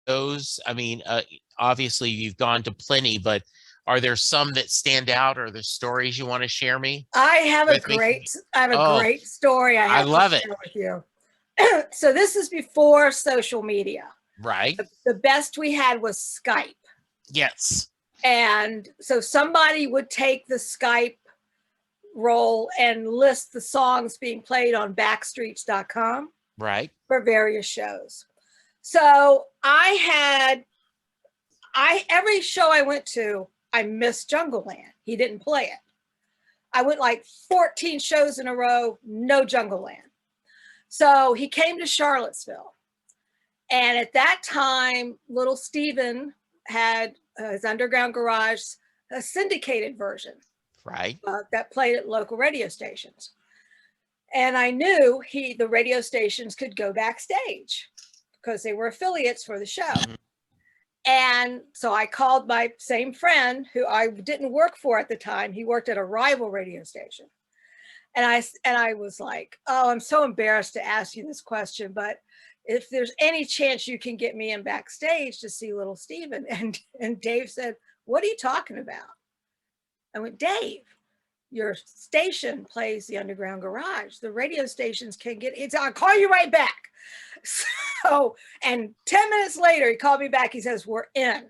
those? I mean, obviously you've gone to plenty, but are there some that stand out, or the stories you want to share me with me? I have a Oh, great story I I have to love it. share with you. So this is before social media. Right. The best we had was Skype. Yes. And so somebody would take the Skype roll and list the songs being played on backstreets.com Right. for various shows. So every show I went to, I missed Jungleland. He didn't play it. I went like 14 shows in a row, no Jungleland. So he came to Charlottesville. And at that time, little Steven had his underground garage, a syndicated version. Right. That played at local radio stations. And I knew the radio stations could go backstage because they were affiliates for the show. Mm-hmm. And so I called my same friend who I didn't work for at the time. He worked at a rival radio station. And I was like, oh, I'm so embarrassed to ask you this question, but if there's any chance you can get me in backstage to see little Steven. And Dave said, what are you talking about? I went, Dave, your station plays the underground garage. The radio stations can get it. I'll call you right back. So, and 10 minutes later, he called me back. He says, we're in.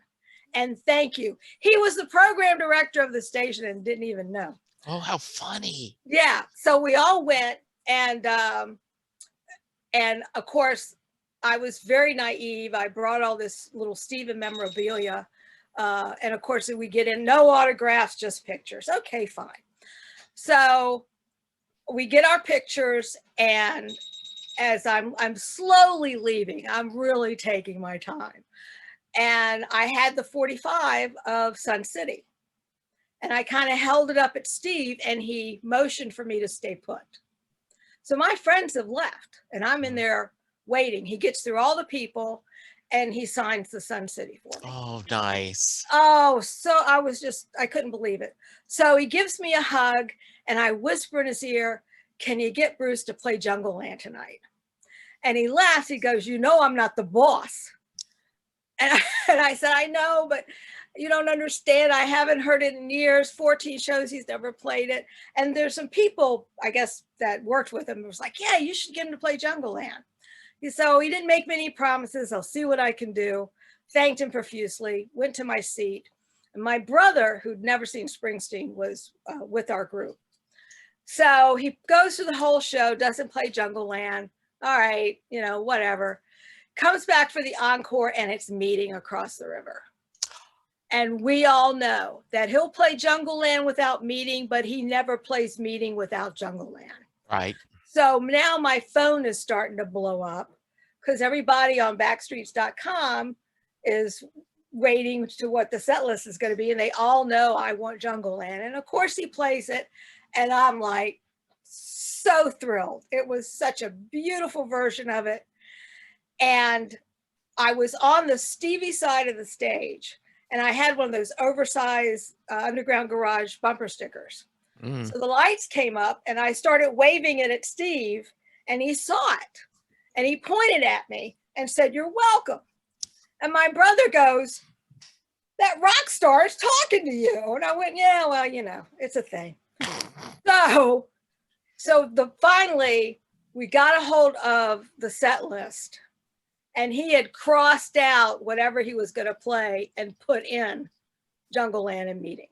And thank you. He was the program director of the station and didn't even know. Oh, how funny. Yeah. So we all went, and of course, I was very naive. I brought all this little Steven memorabilia. And of course, we get in, no autographs, just pictures. Okay, fine. So we get our pictures, and as I'm slowly leaving, I'm really taking my time. And I had the 45 of Sun City. And I kind of held it up at Steve, and he motioned for me to stay put. So my friends have left, and I'm in there waiting. He gets through all the people, and he signs the Sun City for me. Oh, nice. Oh, so I couldn't believe it. So he gives me a hug, and I whisper in his ear, can you get Bruce to play Jungleland tonight? And he laughs. He goes, you know, I'm not the boss. And I said, I know, but you don't understand. I haven't heard it in years. 14 shows, he's never played it. And there's some people, I guess, that worked with him. It was like, yeah, you should get him to play Jungleland. So he didn't make many promises. I'll see what I can do. Thanked him profusely, went to my seat. And my brother, who'd never seen Springsteen, was with our group. So he goes through the whole show, doesn't play Jungleland. All right, you know, whatever. Comes back for the encore, and it's Meeting Across the River. And we all know that he'll play Jungleland without Meeting, but he never plays Meeting without Jungleland. Right. So now my phone is starting to blow up because everybody on Backstreets.com is waiting to what the set list is going to be. And they all know I want Jungleland. And of course he plays it. And I'm like, so thrilled. It was such a beautiful version of it. And I was on the Stevie side of the stage, and I had one of those oversized underground garage bumper stickers. Mm. So the lights came up, and I started waving it at Steve, and he saw it. And he pointed at me and said, you're welcome. And my brother goes, that rock star is talking to you. And I went, yeah, well, you know, it's a thing. So finally, we got a hold of the set list, and he had crossed out whatever he was going to play and put in Jungleland and Meeting.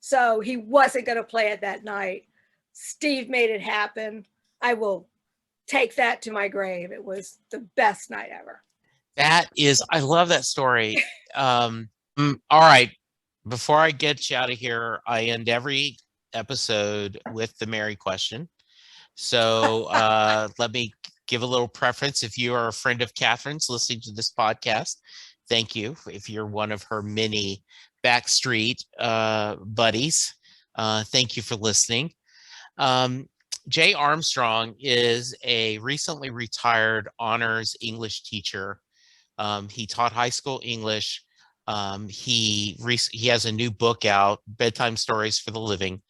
So he wasn't going to play it that night. Steve made it happen. I will take that to my grave. It was the best night ever. I love that story. All right. Before I get you out of here, I end every episode with the Mary question. So let me give a little preference. If you are a friend of Katherine's listening to this podcast, thank you. If you're one of her many Backstreet buddies, thank you for listening. Jay Armstrong is a recently retired honors English teacher. He taught high school English. He has a new book out, Bedtime Stories for the Living.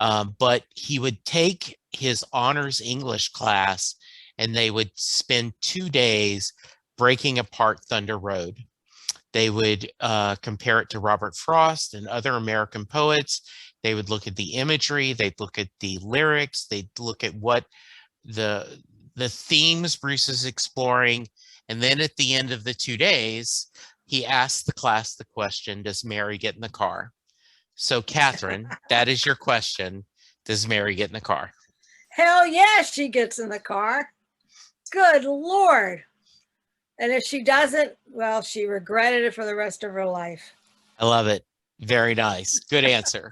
But he would take his honors English class, and they would spend 2 days breaking apart Thunder Road. They would compare it to Robert Frost and other American poets. They would look at the imagery, they'd look at the lyrics, they'd look at what the the themes Bruce is exploring. And then at the end of the 2 days, he asked the class the question, does Mary get in the car? So Katherine, that is your question. Does Mary get in the car? Hell yeah, she gets in the car. Good Lord. And if she doesn't, well, she regretted it for the rest of her life. I love it. Very nice. Good answer.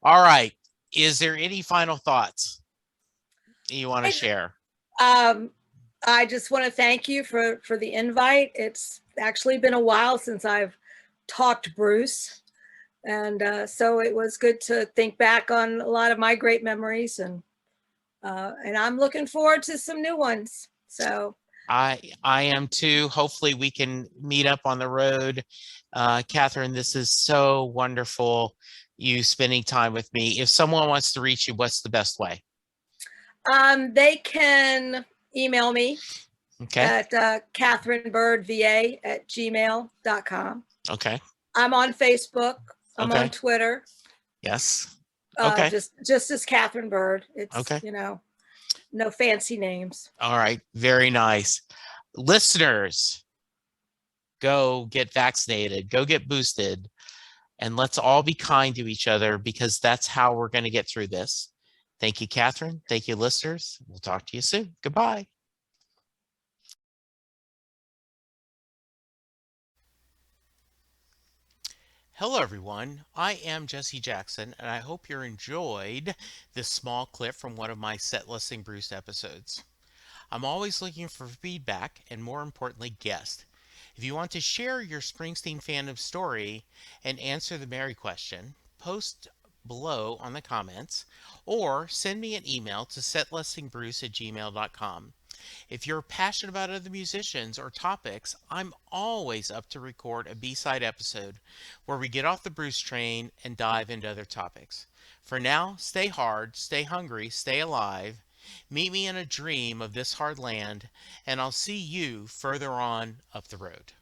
All right. Is there any final thoughts you want to share? I just want to thank you for the invite. It's actually been a while since I've talked Bruce. And so it was good to think back on a lot of my great memories, and I'm looking forward to some new ones. So I am too. Hopefully we can meet up on the road. Katherine, this is so wonderful, you spending time with me. If someone wants to reach you, what's the best way? They can email me Okay. at katherinebyrdva@gmail.com. Okay. I'm on Facebook. I'm Okay. on Twitter. Yes. Okay. Just as Katherine Byrd. It's, Okay. no fancy names. All right. Very nice. Listeners, go get vaccinated, go get boosted, and let's all be kind to each other, because that's how we're going to get through this. Thank you, Katherine. Thank you, listeners. We'll talk to you soon. Goodbye. Hello, everyone. I am Jesse Jackson, and I hope you enjoyed this small clip from one of my Set Listing Bruce episodes. I'm always looking for feedback and, more importantly, guests. If you want to share your Springsteen fandom story and answer the Mary question, post below on the comments or send me an email to setlistingbruce@gmail.com. If you're passionate about other musicians or topics, I'm always up to record a B-side episode where we get off the Bruce train and dive into other topics. For now, stay hard, stay hungry, stay alive. Meet me in a dream of this hard land, and I'll see you further on up the road.